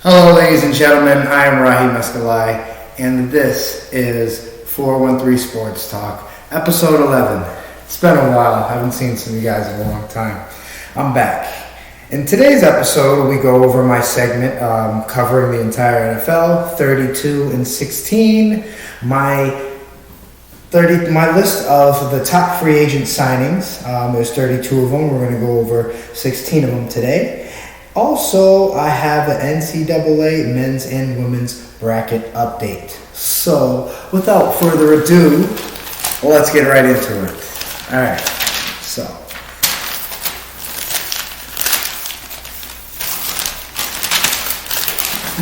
Hello, ladies and gentlemen. I am Rahi Mescalai, and this is 413 Sports Talk, episode 11. It's been a while. I haven't seen some of you guys in a long time. I'm back. In today's episode, we go over my segment covering the entire NFL, 32 and 16, my list of the top free agent signings. There's 32 of them. We're going to go over 16 of them today. Also, I have an NCAA men's and women's bracket update. So, without further ado, let's get right into it. All right, so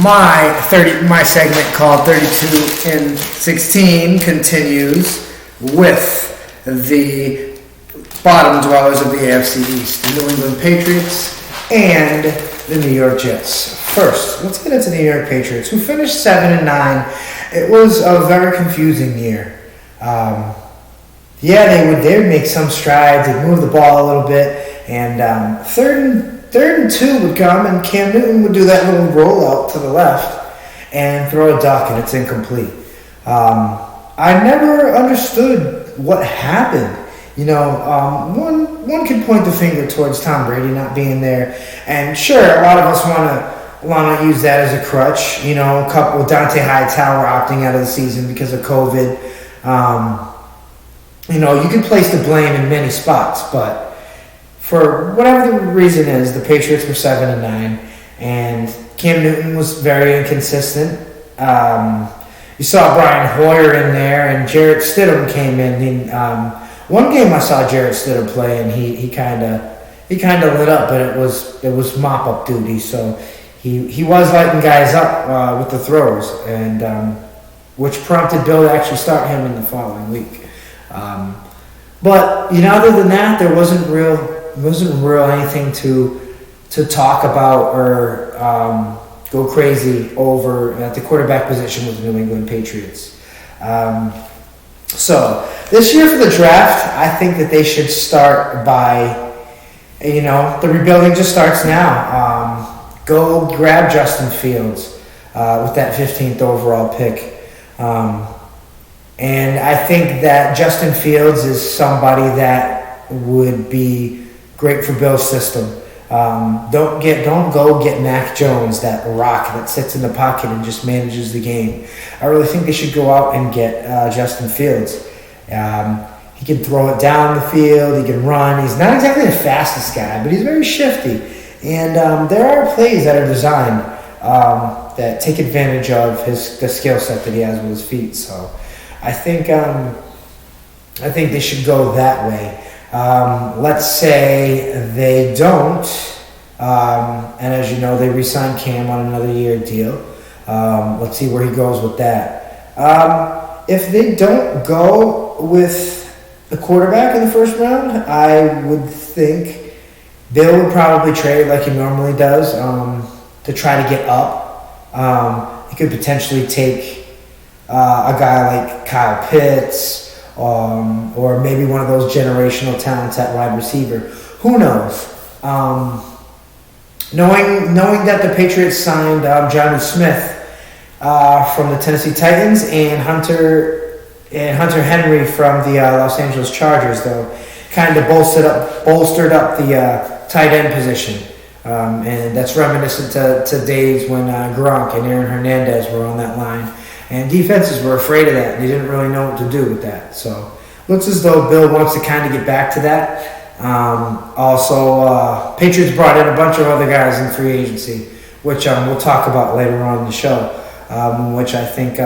my segment called 32 and 16 continues with the bottom dwellers of the AFC East, the New England Patriots and the New York Jets. First, let's get into the New York Patriots, who finished 7-9. It was a very confusing year. They would make some strides. They'd move the ball a little bit, and third and two would come, and Cam Newton would do that little rollout to the left and throw a duck, and it's incomplete. I never understood what happened. One could point the finger towards Tom Brady not being there, and sure, a lot of us want to use that as a crutch. A couple, Dante Hightower opting out of the season because of COVID. You can place the blame in many spots, but for whatever the reason is, the Patriots were 7-9, and Cam Newton was very inconsistent. You saw Brian Hoyer in there, and Jarrett Stidham came in. One game I saw Jarrett Stidham play, and he kind of lit up, but it was mop up duty. So he was lighting guys up with the throws, and which prompted Bill to actually start him in the following week. But other than that, there wasn't real anything to talk about or go crazy over at the quarterback position with the New England Patriots. So this year for the draft, I think that they should start by, the rebuilding just starts now. Go grab Justin Fields with that 15th overall pick. And I think that Justin Fields is somebody that would be great for Bill's system. Don't go get Mac Jones, that rock that sits in the pocket and just manages the game. I really think they should go out and get Justin Fields. He can throw it down the field. He can run. He's not exactly the fastest guy, but he's very shifty. And there are plays that are designed that take advantage of the skill set that he has with his feet. So I think they should go that way. Let's say they don't, and as you know, they re-signed Cam on another year deal. Let's see where he goes with that. If they don't go with the quarterback in the first round, I would think Bill would probably trade like he normally does to try to get up. He could potentially take a guy like Kyle Pitts, or maybe one of those generational talents at wide receiver. Who knows? Knowing that the Patriots signed Jonnu Smith from the Tennessee Titans and Hunter Henry from the Los Angeles Chargers, though, kind of bolstered up the tight end position. And that's reminiscent to days when Gronk and Aaron Hernandez were on that line. And defenses were afraid of that. They didn't really know what to do with that. So looks as though Bill wants to kind of get back to that. Patriots brought in a bunch of other guys in free agency, which we'll talk about later on in the show, which I think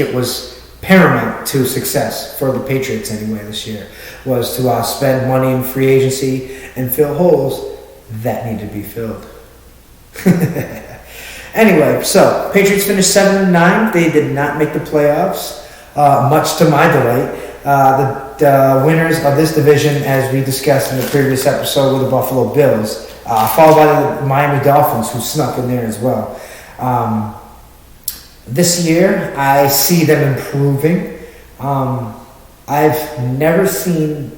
it was paramount to success for the Patriots anyway this year, was to spend money in free agency and fill holes that need to be filled. Anyway, so Patriots finished 7-9. They did not make the playoffs, much to my delight. The winners of this division, as we discussed in the previous episode, were the Buffalo Bills, followed by the Miami Dolphins, who snuck in there as well. This year, I see them improving. I've never seen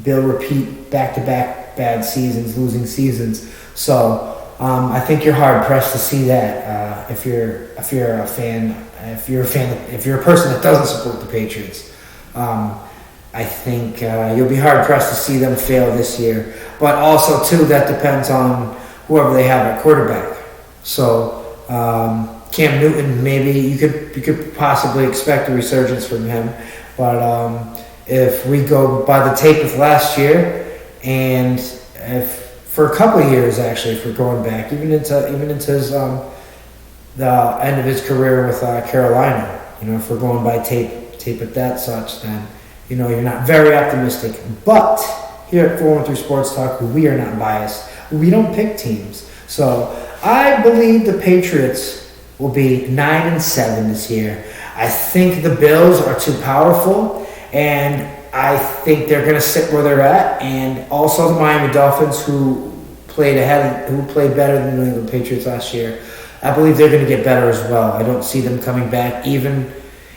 Bill repeat back-to-back bad seasons, losing seasons. So I think you're hard pressed to see that if you're a person that doesn't support the Patriots. I think you'll be hard pressed to see them fail this year. But also too, that depends on whoever they have at quarterback. So Cam Newton, maybe you could possibly expect a resurgence from him. But if we go by the tape of last year, and if for a couple of years actually, if we're going back even into his the end of his career with Carolina, if we're going by tape at that such, then you're not very optimistic. But here at 413 Sports Talk, we are not biased. We don't pick teams. So I believe the Patriots will be 9-7 this year. I think the Bills are too powerful, and I think they're going to sit where they're at. And also the Miami Dolphins, who played better than the New England Patriots last year. I believe they're going to get better as well. I don't see them coming back, even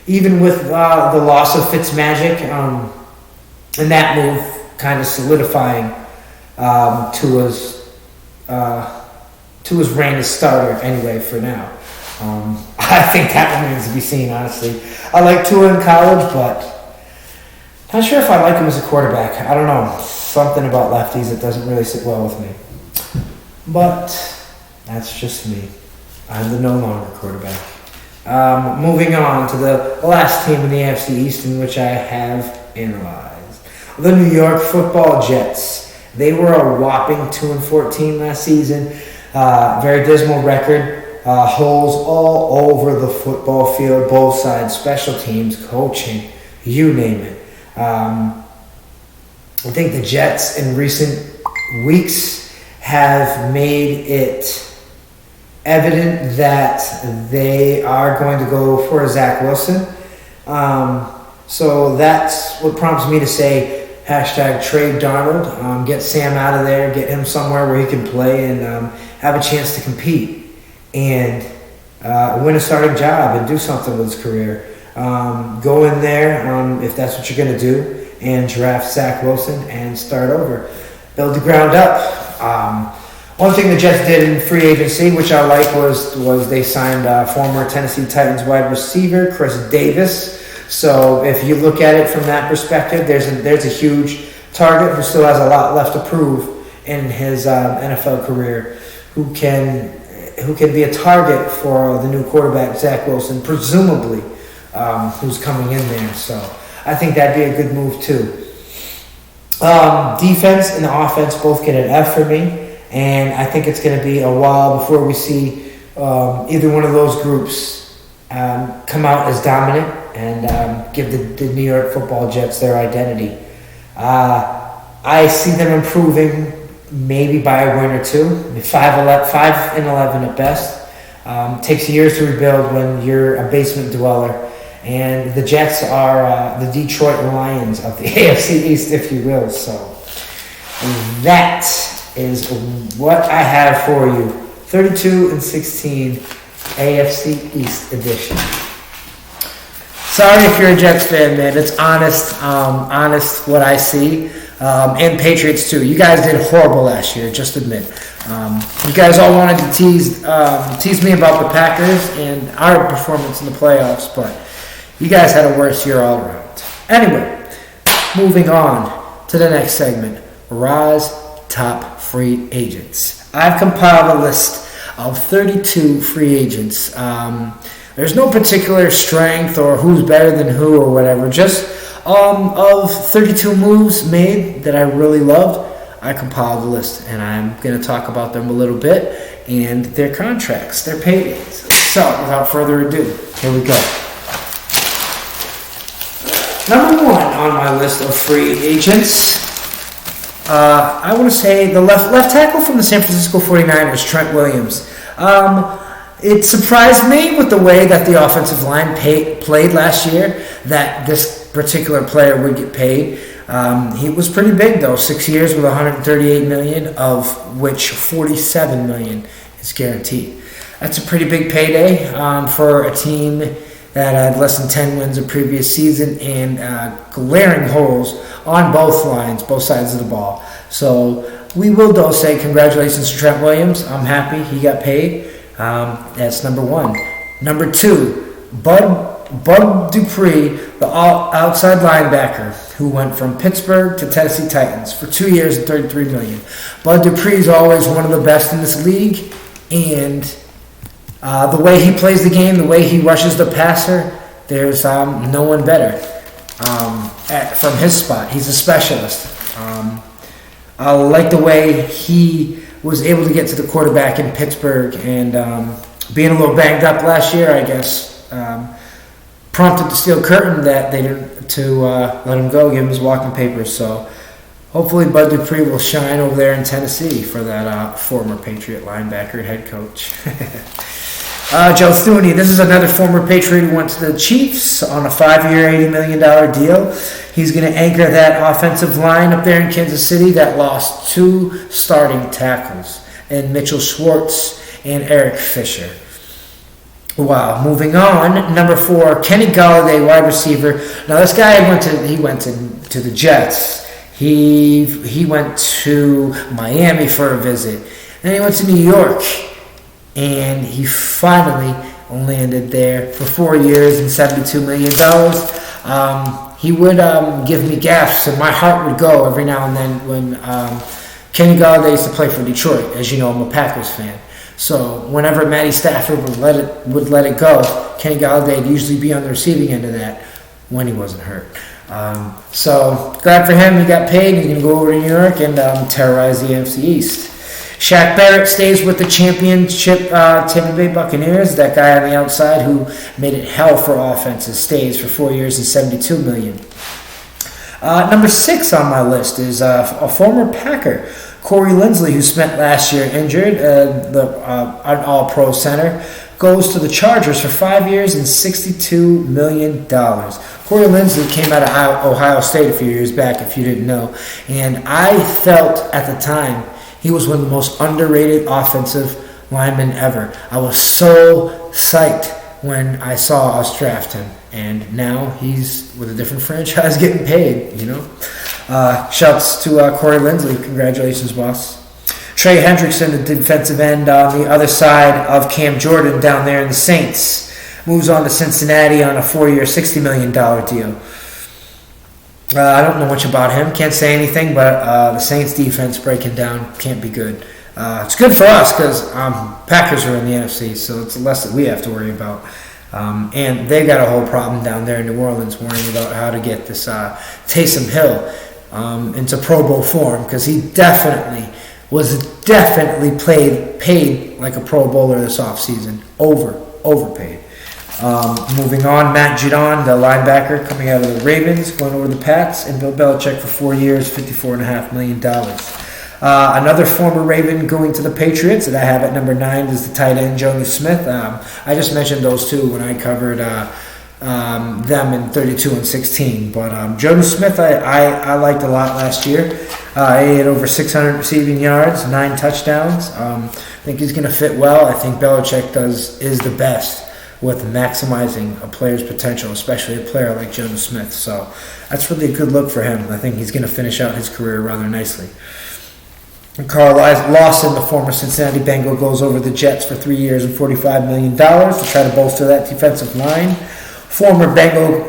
with the loss of Fitzmagic, and that move kind of solidifying Tua's reign as starter anyway for now. I think that remains to be seen, honestly. I like Tua in college, but not sure if I like him as a quarterback. I don't know. Something about lefties that doesn't really sit well with me. But that's just me. I'm the no longer quarterback. Moving on to the last team in the AFC East, in which I have analyzed. The New York Football Jets. They were a whopping 2-14 last season. Very dismal record. Holes all over the football field, both sides, special teams, coaching, you name it. I think the Jets in recent weeks have made it evident that they are going to go for Zach Wilson. So that's what prompts me to say #trade Darnold. Get Sam out of there, get him somewhere where he can play and have a chance to compete and win a starting job and do something with his career. Go in there, if that's what you're going to do, and draft Zach Wilson and start over. Build the ground up. One thing the Jets did in free agency, which I like, was they signed former Tennessee Titans wide receiver Chris Davis. So if you look at it from that perspective, there's a huge target who still has a lot left to prove in his NFL career, who can be a target for the new quarterback Zach Wilson, presumably, who's coming in there. So I think that'd be a good move too. Defense and offense both get an F for me. And I think it's going to be a while before we see either one of those groups come out as dominant and give the New York Football Jets their identity. I see them improving maybe by a win or two, 5-11 at best. Takes years to rebuild when you're a basement dweller. And the Jets are the Detroit Lions of the AFC East, if you will. So that is what I have for you. 32-16 AFC East edition. Sorry if you're a Jets fan, man. It's honest what I see. And Patriots too. You guys did horrible last year, just admit. You guys all wanted to tease me about the Packers and our performance in the playoffs, but you guys had a worse year all around. Anyway, moving on to the next segment. Ra's top free agents. I've compiled a list of 32 free agents. There's no particular strength or who's better than who or whatever. Just of 32 moves made that I really loved, I compiled a list, and I'm going to talk about them a little bit and their contracts, their paydays. So, without further ado, here we go. Number one on my list of free agents, I want to say the left tackle from the San Francisco 49ers, Trent Williams. It surprised me with the way that the offensive line played last year that this particular player would get paid. He was pretty big though, 6 years with $138 million, of which $47 million is guaranteed. That's a pretty big payday for a team that had less than 10 wins the previous season and glaring holes on both lines, both sides of the ball. So we will though say congratulations to Trent Williams. I'm happy he got paid. That's number one. Number two, Bud Dupree, the outside linebacker who went from Pittsburgh to Tennessee Titans for 2 years and $33 million. Bud Dupree is always one of the best in this league, and the way he plays the game, the way he rushes the passer, there's no one better from his spot. He's a specialist. I like the way he was able to get to the quarterback in Pittsburgh, and being a little banged up last year, I guess, prompted the steel curtain that they didn't let him go, give him his walking papers. So hopefully Bud Dupree will shine over there in Tennessee for that former Patriot linebacker and head coach. Joe Thuney, this is another former Patriot who went to the Chiefs on a 5-year, $80 million deal. He's going to anchor that offensive line up there in Kansas City that lost 2 starting tackles, and Mitchell Schwartz and Eric Fisher. Wow. Moving on, number 4, Kenny Golladay, wide receiver. Now this guy went to the Jets. He went to Miami for a visit. Then he went to New York, and he finally landed there for 4 years and $72 million. He would give me gasps, and my heart would go every now and then when Kenny Golladay used to play for Detroit. As you know, I'm a Packers fan. So whenever Matty Stafford would let it go, Kenny Golladay would usually be on the receiving end of that when he wasn't hurt. So glad for him. He got paid. He's going to go over to New York and terrorize the NFC East. Shaq Barrett stays with the championship Tampa Bay Buccaneers. That guy on the outside who made it hell for offenses stays for 4 years and $72 million. Number 6 on my list is a former Packer, Corey Linsley, who spent last year injured, an all-pro center, goes to the Chargers for 5 years and $62 million. Corey Linsley came out of Ohio State a few years back, if you didn't know, and I felt at the time he was one of the most underrated offensive linemen ever. I was so psyched when I saw us draft him, and now he's with a different franchise getting paid, you know. Shouts to Corey Linsley. Congratulations, boss. Trey Hendrickson, the defensive end on the other side of Cam Jordan down there in the Saints, moves on to Cincinnati on a 4-year, $60 million deal. I don't know much about him. Can't say anything, but the Saints defense breaking down can't be good. It's good for us because Packers are in the NFC, so it's less that we have to worry about. And they got a whole problem down there in New Orleans worrying about how to get this Taysom Hill into Pro Bowl form, because he definitely paid like a Pro Bowler this offseason. Overpaid. Moving on, Matt Judon, the linebacker coming out of the Ravens, going over to the Pats, and Bill Belichick for 4 years, $54.5 million. Another former Raven going to the Patriots that I have at number 9 is the tight end, Jonnu Smith. I just mentioned those two when I covered them in 32 and 16. But Jonnu Smith I liked a lot last year. He had over 600 receiving yards, 9 touchdowns. I think he's going to fit well. I think Belichick is the best with maximizing a player's potential, especially a player like Jonnu Smith. So that's really a good look for him. I think he's going to finish out his career rather nicely. And Carl Lawson, the former Cincinnati Bengal, goes over the Jets for 3 years and $45 million to try to bolster that defensive line. Former Bengal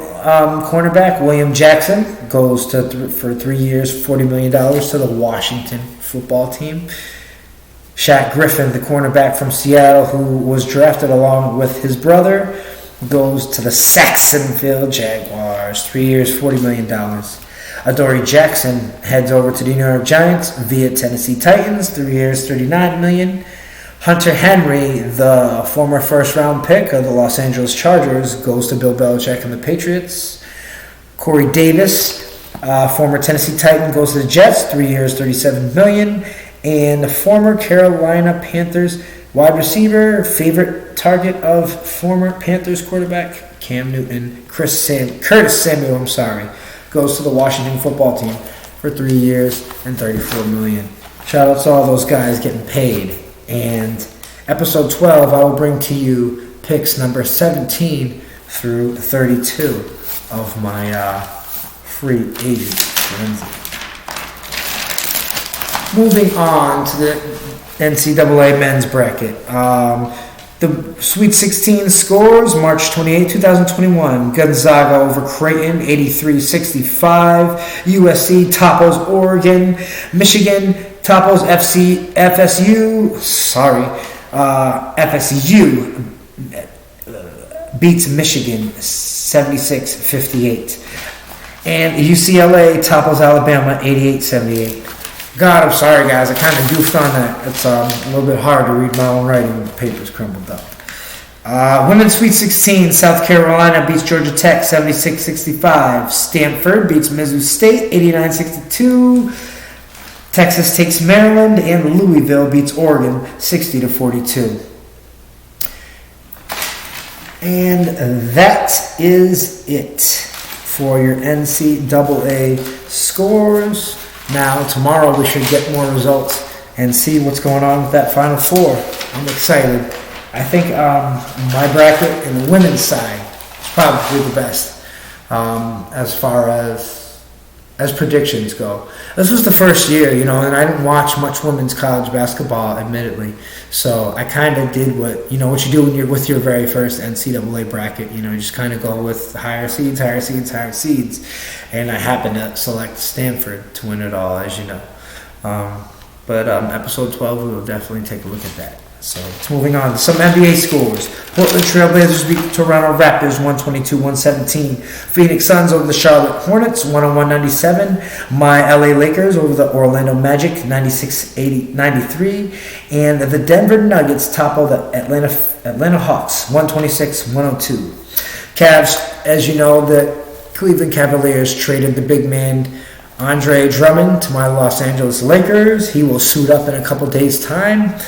cornerback William Jackson goes for 3 years, $40 million to the Washington football team. Shaq Griffin, the cornerback from Seattle, who was drafted along with his brother, goes to the Saxonville Jaguars, 3 years, $40 million. Adoree Jackson heads over to the New York Giants via Tennessee Titans, 3 years, $39 million. Hunter Henry, the former first-round pick of the Los Angeles Chargers, goes to Bill Belichick and the Patriots. Corey Davis, former Tennessee Titan, goes to the Jets, 3 years, $37 million. And the former Carolina Panthers wide receiver, favorite target of former Panthers quarterback Cam Newton, Curtis Samuel, goes to the Washington football team for 3 years and $34 million. Shout out to all those guys getting paid. And episode 12, I will bring to you picks number 17 through 32 of my free agent. moving on to the NCAA men's bracket. The Sweet 16 scores, March 28, 2021. Gonzaga over Creighton, 83-65. USC topples Oregon. Michigan topples FSU. FSU beats Michigan 76-58. And UCLA topples Alabama 88-78. God, I'm sorry, guys. I kind of goofed on that. It's a little bit hard to read my own writing. The paper's crumbled up. Women's Sweet 16, South Carolina beats Georgia Tech 76-65. Stanford beats Mizzou State 89-62. Texas takes Maryland, and Louisville beats Oregon 60-42. And that is it for your NCAA scores. Now, tomorrow we should get more results and see what's going on with that Final Four. I'm excited. I think my bracket in the women's side is probably the best as far as predictions go. This was the first year, and I didn't watch much women's college basketball, admittedly. So I kind of did what you do when you're with your very first NCAA bracket. You just kind of go with higher seeds. And I happened to select Stanford to win it all, as you know. But episode 12, we will definitely take a look at that. So it's moving on to some NBA scores. Portland Trailblazers beat Toronto Raptors 122-117. Phoenix Suns over the Charlotte Hornets 101-97. My LA Lakers over the Orlando Magic 96-93. And the Denver Nuggets toppled the Atlanta Hawks 126-102. Cavs, as you know, the Cleveland Cavaliers traded the big man Andre Drummond to my Los Angeles Lakers. He will suit up in a couple days' time.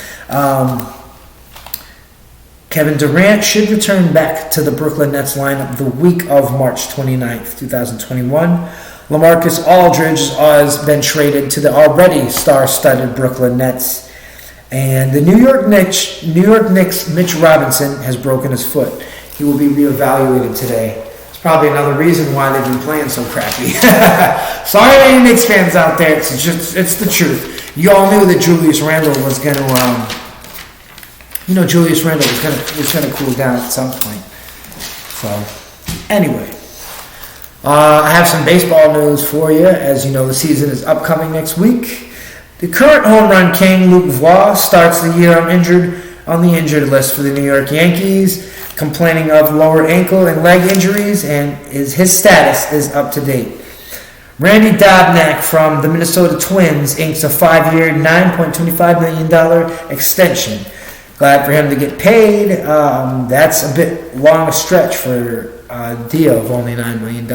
Kevin Durant should return back to the Brooklyn Nets lineup the week of March 29th, 2021. LaMarcus Aldridge has been traded to the already star-studded Brooklyn Nets. And the New York Knicks' Mitch Robinson has broken his foot. He will be reevaluated today. It's probably another reason why they've been playing so crappy. Sorry, any Knicks fans out there. It's the truth. You all knew that Julius Randle was going to, was going to cool down at some point. So, anyway, I have some baseball news for you. As you know, the season is upcoming next week. The current home run king, Luke Voit, starts the year on the injured list for the New York Yankees, complaining of lower ankle and leg injuries, and his status is up to date. Randy Dobnak from the Minnesota Twins inks a 5-year, $9.25 million extension. Glad for him to get paid. That's a bit long a stretch for a deal of only $9 million.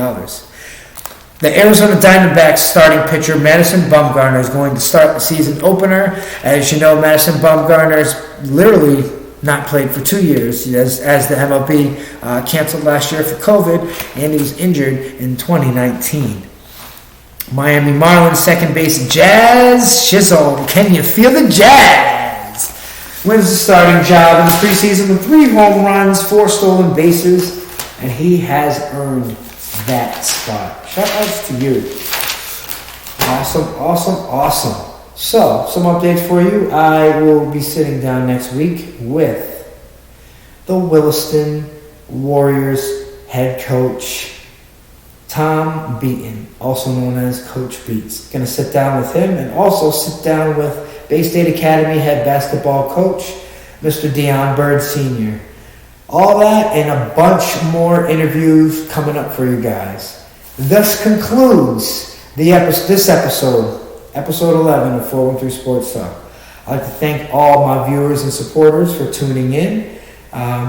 The Arizona Diamondbacks starting pitcher Madison Bumgarner is going to start the season opener. As you know, Madison Bumgarner's literally not played for 2 years as the MLB canceled last year for COVID, and he was injured in 2019. Miami Marlins second base Jazz Chisholm. Can you feel the Jazz? Wins the starting job in the preseason with 3 home runs, 4 stolen bases, and he has earned that spot. Shout outs to you. Awesome. So, some updates for you. I will be sitting down next week with the Williston Warriors head coach, Tom Beaton, also known as Coach Beats. Going to sit down with him and also sit down with Bay State Academy head basketball coach, Mr. Deion Bird Sr. All that and a bunch more interviews coming up for you guys. This concludes this episode 11 of 413 Sports Talk. I'd like to thank all my viewers and supporters for tuning in.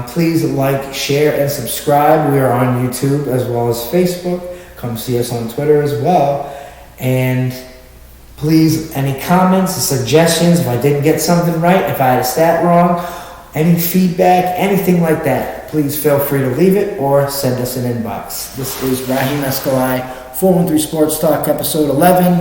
Please like, share, and subscribe. We are on YouTube as well as Facebook. Come see us on Twitter as well. And please, any comments, suggestions, if I didn't get something right, if I had a stat wrong, any feedback, anything like that, please feel free to leave it or send us an inbox. This is Raheem Escalai, 413 Sports Talk, episode 11,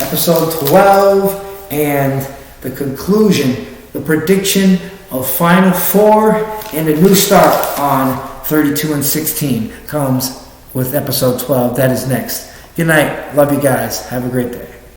episode 12, and the conclusion, the prediction of Final Four and a new start on 32-16 comes with episode 12. That is next. Good night. Love you guys. Have a great day.